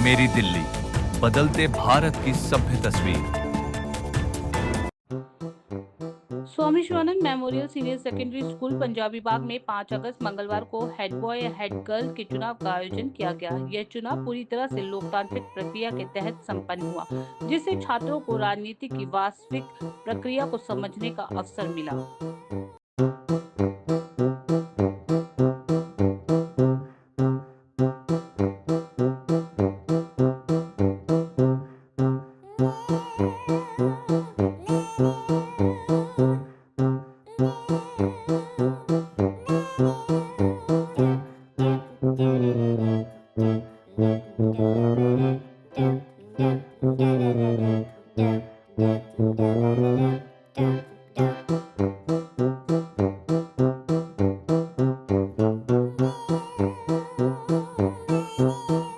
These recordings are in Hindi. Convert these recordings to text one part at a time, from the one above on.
मेरी दिल्ली, बदलते भारत की सभ्य तस्वीर। Swami Shivanand memorial senior secondary school Punjabi Bagh में 5 अगस्त मंगलवार को हेड बॉय हेड गर्ल के चुनाव का आयोजन किया गया। यह चुनाव पूरी तरह से लोकतांत्रिक प्रक्रिया के तहत संपन्न हुआ, जिससे छात्रों को राजनीति की वास्तविक प्रक्रिया को समझने का अवसर मिला।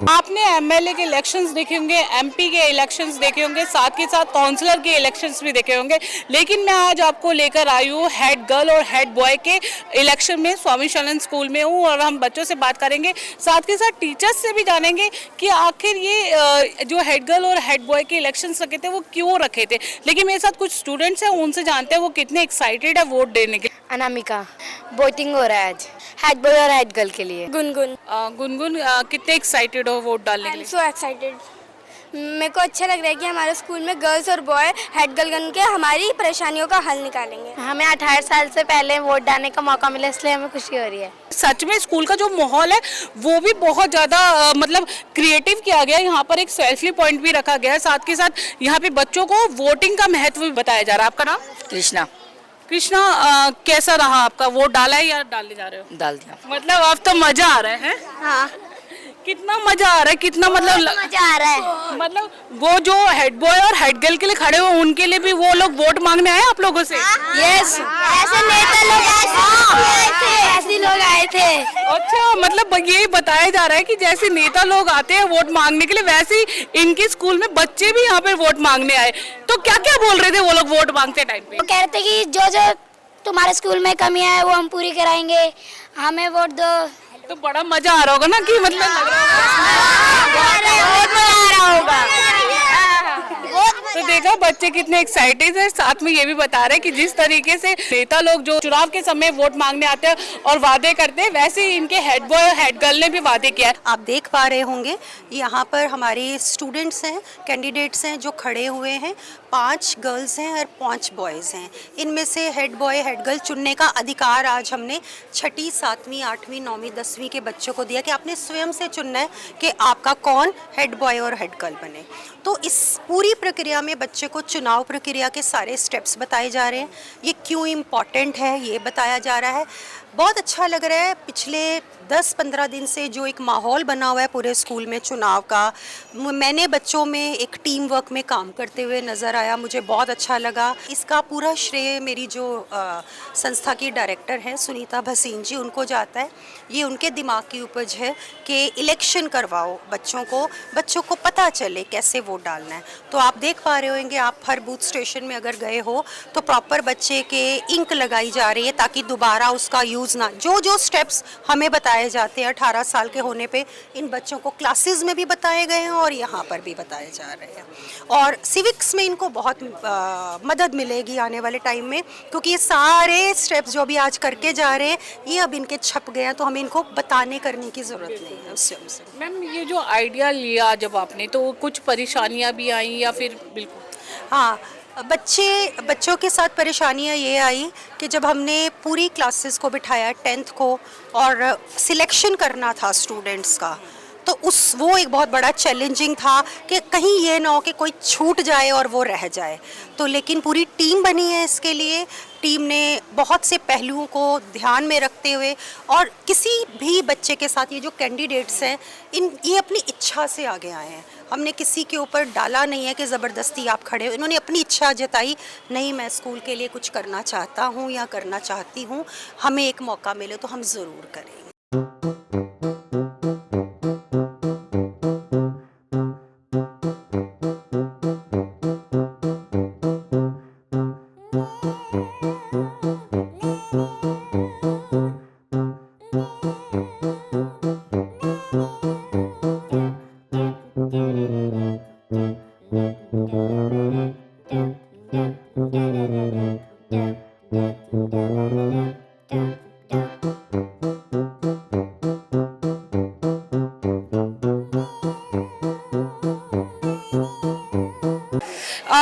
आपने एमएलए के इलेक्शंस देखे होंगे, एमपी के इलेक्शंस देखे होंगे, साथ के साथ काउंसलर के इलेक्शंस भी देखे होंगे, लेकिन मैं आज आपको लेकर आई हूँ हेड गर्ल और हेड बॉय के इलेक्शन में। स्वामी शिवानंद स्कूल में हूँ और हम बच्चों से बात करेंगे, साथ के साथ टीचर्स से भी जानेंगे कि आखिर ये जो हेड गर्ल और हेड बॉय के इलेक्शंस रखे थे वो क्यों रखे थे। लेकिन मेरे साथ कुछ स्टूडेंट्स हैं, उनसे जानते हैं वो कितने एक्साइटेड है वोट देने के। अनामिका, वोटिंग हो रहा है आज हेड बॉय और हेड गर्ल के लिए। गुनगुन, कितने एक्साइटेड हो वोट डालने के लिए? So excited. मेरे को अच्छा लग रहा है कि हमारे स्कूल में गर्ल्स और बॉय हेड गर्ल बन के हमारी परेशानियों का हल निकालेंगे। हमें 18 साल से पहले वोट डालने का मौका मिला, इसलिए हमें खुशी हो रही है। सच में स्कूल का जो माहौल है वो भी बहुत ज़्यादा मतलब क्रिएटिव किया गया है। यहाँ पर एक सेल्फी पॉइंट भी रखा गया है, साथ के साथ यहाँ पे बच्चों को वोटिंग का महत्व भी बताया जा रहा है। आपका नाम? कृष्णा। कृष्णा, कैसा रहा आपका वोट? डाला है या डालने जा रहे हो? डाल दिया। मतलब अब तो मजा आ रहा है। हाँ, कितना मजा आ रहा है, कितना मतलब मजा आ रहा है। मतलब वो जो हेड बॉय और हेड गर्ल के लिए खड़े हो उनके लिए भी वो लोग वोट मांगने आए आप लोगों से? यस, ऐसे नेता लोग ऐसे लोग आए थे। अच्छा, मतलब यही बताया जा रहा है कि जैसे नेता लोग आते हैं वोट मांगने के लिए, वैसे ही इनके स्कूल में बच्चे भी यहाँ पे वोट मांगने आए। तो क्या क्या बोल रहे थे वो लोग वोट मांगते टाइम पे? वो कह रहे थे कि जो जो तुम्हारे स्कूल में कमियां है वो हम पूरी कराएंगे, हमें वोट दो। तो बड़ा मजा आ रहा होगा ना कि मतलब लग रहा होगा। तो देखा बच्चे कितने एक्साइटेड है, साथ में ये भी बता रहे हैं कि जिस तरीके से नेता लोग जो चुनाव के समय वोट मांगने आते हैं और वादे करते हैं, वैसे ही इनके हेड बॉय और हेड गर्ल ने भी वादे किया है। आप देख पा रहे होंगे यहाँ पर हमारे स्टूडेंट्स हैं, कैंडिडेट्स हैं जो खड़े हुए हैं। 5 गर्ल्स हैं और 5 बॉयज़ हैं। इनमें से हेड बॉय हेड गर्ल चुनने का अधिकार आज हमने 6ठी 7वीं 8वीं 9वीं 10वीं के बच्चों को दिया कि आपने स्वयं से चुनना है कि आपका कौन हेड बॉय और हेड गर्ल बने। तो इस पूरी प्रक्रिया में बच्चे को चुनाव प्रक्रिया के सारे स्टेप्स बताए जा रहे हैं, ये क्यों इम्पॉर्टेंट है ये बताया जा रहा है। बहुत अच्छा लग रहा है। पिछले 10-15 दिन से जो एक माहौल बना हुआ है पूरे स्कूल में चुनाव का, मैंने बच्चों में एक टीम वर्क में काम करते हुए नज़र आया, मुझे बहुत अच्छा लगा। इसका पूरा श्रेय मेरी जो संस्था की डायरेक्टर हैं सुनीता भसीन जी, उनको जाता है। ये उनके दिमाग की उपज है कि इलेक्शन करवाओ बच्चों को पता चले कैसे वोट डालना है। तो आप देख पा रहे होंगे, आप हर बूथ स्टेशन में अगर गए हो तो प्रॉपर बच्चे के इंक लगाई जा रही है ताकि दोबारा उसका यूज़ ना, जो स्टेप्स हमें बताए जाते हैं 18 साल के होने पे इन बच्चों को क्लासेस में भी बताए गए हैं और यहाँ पर भी बताए जा रहे हैं। और सिविक्स में इनको बहुत मदद मिलेगी आने वाले टाइम में, क्योंकि ये सारे स्टेप्स जो भी आज करके जा रहे हैं ये अब इनके छप गए हैं, तो हमें इनको बताने करने की ज़रूरत नहीं है उससे। मैम, ये जो आइडिया लिया जब आपने, तो कुछ परेशानियां भी आई या फिर बिल्कुल? हाँ, बच्चों के साथ परेशानियाँ ये आई कि जब हमने पूरी क्लासेस को बिठाया 10th को और सिलेक्शन करना था स्टूडेंट्स का, तो वो एक बहुत बड़ा चैलेंजिंग था कि कहीं ये ना हो कि कोई छूट जाए और वो रह जाए। तो लेकिन पूरी टीम बनी है इसके लिए। टीम ने बहुत से पहलुओं को ध्यान में रखते हुए और किसी भी बच्चे के साथ, ये जो कैंडिडेट्स हैं ये अपनी इच्छा से आगे आए हैं। हमने किसी के ऊपर डाला नहीं है कि ज़बरदस्ती आप खड़े हो, इन्होंने अपनी इच्छा जताई, नहीं मैं स्कूल के लिए कुछ करना चाहता हूँ या करना चाहती हूँ, हमें एक मौका मिले तो हम ज़रूर करेंगे।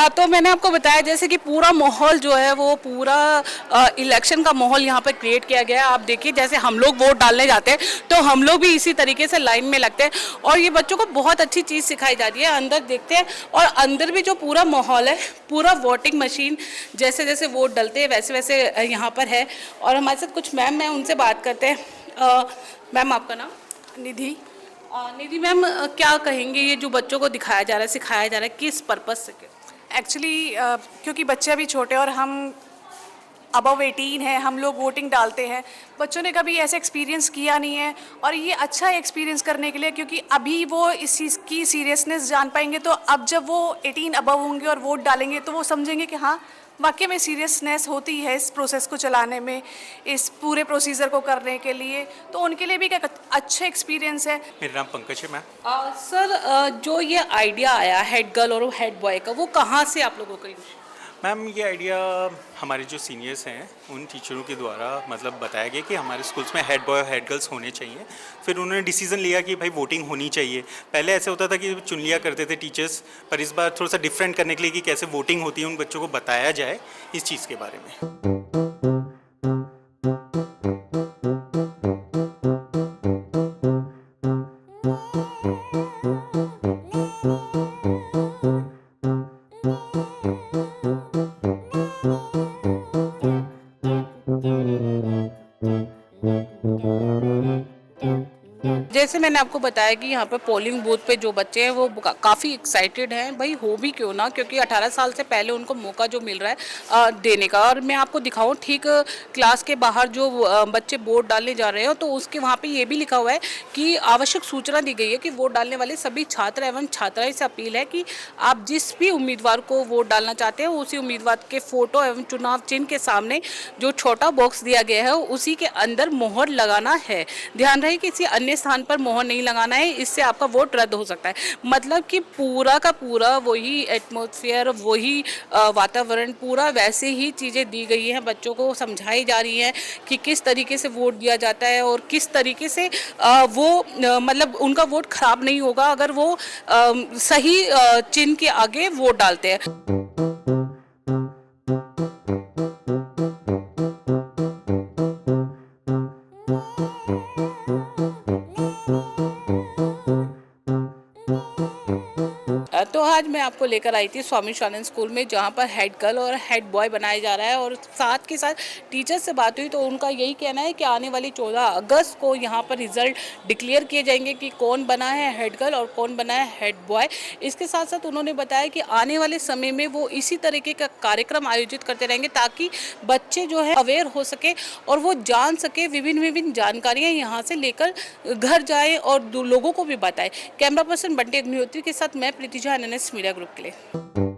तो मैंने आपको बताया जैसे कि पूरा माहौल जो है वो पूरा इलेक्शन का माहौल यहाँ पर क्रिएट किया गया है। आप देखिए जैसे हम लोग वोट डालने जाते हैं तो हम लोग भी इसी तरीके से लाइन में लगते हैं और ये बच्चों को बहुत अच्छी चीज़ सिखाई जा रही है। अंदर देखते हैं और अंदर भी जो पूरा माहौल है, पूरा वोटिंग मशीन जैसे जैसे वोट डलते हैं वैसे वैसे यहाँ पर है। और हमारे साथ कुछ मैम हैं, उनसे बात करते हैं। मैम आपका नाम? निधि। निधि मैम, क्या कहेंगे ये जो बच्चों को दिखाया जा रहा है, सिखाया जा रहा है, किस पर्पस से? एक्चुअली क्योंकि बच्चे अभी छोटे और हम अबव 18 है, हम लोग वोटिंग डालते हैं। बच्चों ने कभी ऐसा एक्सपीरियंस किया नहीं है और ये अच्छा है एक्सपीरियंस करने के लिए, क्योंकि अभी वो इस चीज़ की सीरियसनेस जान पाएंगे। तो अब जब वो 18 अबव होंगे और वोट डालेंगे तो वो समझेंगे कि हाँ वाकई में सीरियसनेस होती है इस प्रोसेस को चलाने में, इस पूरे प्रोसीजर को करने के लिए। तो उनके लिए भी एक अच्छा एक्सपीरियंस है। मेरा नाम पंकज है मैम। सर, जो ये आइडिया आया हेड गर्ल और हेड बॉय का, वो कहाँ से आप लोगों को? मैम ये आइडिया हमारे जो सीनियर्स हैं उन टीचरों के द्वारा मतलब बताया गया कि हमारे स्कूल्स में हेड बॉय और हेड गर्ल्स होने चाहिए। फिर उन्होंने डिसीजन लिया कि भाई वोटिंग होनी चाहिए। पहले ऐसे होता था कि चुन लिया करते थे टीचर्स, पर इस बार थोड़ा सा डिफरेंट करने के लिए कि कैसे वोटिंग होती है उन बच्चों को बताया जाए इस चीज़ के बारे में। जैसे मैंने आपको बताया कि यहाँ पर पोलिंग बूथ पे जो बच्चे हैं वो काफ़ी एक्साइटेड हैं। भाई हो भी क्यों ना, क्योंकि 18 साल से पहले उनको मौका जो मिल रहा है देने का। और मैं आपको दिखाऊं, ठीक क्लास के बाहर जो बच्चे वोट डालने जा रहे हो तो उसके वहाँ पे ये भी लिखा हुआ है कि आवश्यक सूचना दी गई है कि वोट डालने वाले सभी छात्र एवं छात्राएं से अपील है कि आप जिस भी उम्मीदवार को वोट डालना चाहते हैं उसी उम्मीदवार के फोटो एवं चुनाव चिन्ह के सामने जो छोटा बॉक्स दिया गया है उसी के अंदर मोहर लगाना है। ध्यान रहे किसी अन्य स्थान पर मोहर नहीं लगाना है, इससे आपका वोट रद्द हो सकता है। मतलब कि पूरा का पूरा वही एटमॉस्फेयर, वही वातावरण, पूरा वैसे ही चीज़ें दी गई हैं। बच्चों को समझाई जा रही हैं कि किस तरीके से वोट दिया जाता है और किस तरीके से वो मतलब उनका वोट खराब नहीं होगा अगर वो सही चिन्ह के आगे वोट डालते हैं। तो आज मैं आपको लेकर आई थी स्वामी विवेकानंद स्कूल में, जहाँ पर हेड गर्ल और हेड बॉय बनाया जा रहा है। और साथ के साथ टीचर से बात हुई तो उनका यही कहना है कि आने वाली 14 अगस्त को यहाँ पर रिजल्ट डिक्लेयर किए जाएंगे कि कौन बना है हेड गर्ल और कौन बना है हेड बॉय। इसके साथ साथ उन्होंने बताया कि आने वाले समय में वो इसी तरीके का कार्यक्रम आयोजित करते रहेंगे ताकि बच्चे जो है अवेयर हो सके और वो जान सके, विभिन्न जानकारियाँ यहाँ से लेकर घर जाए और लोगों को भी बताए। कैमरा पर्सन बंटी अग्निहोत्री के साथ मैं प्रीतिजा, NNS मीडिया ग्रुप के लिए।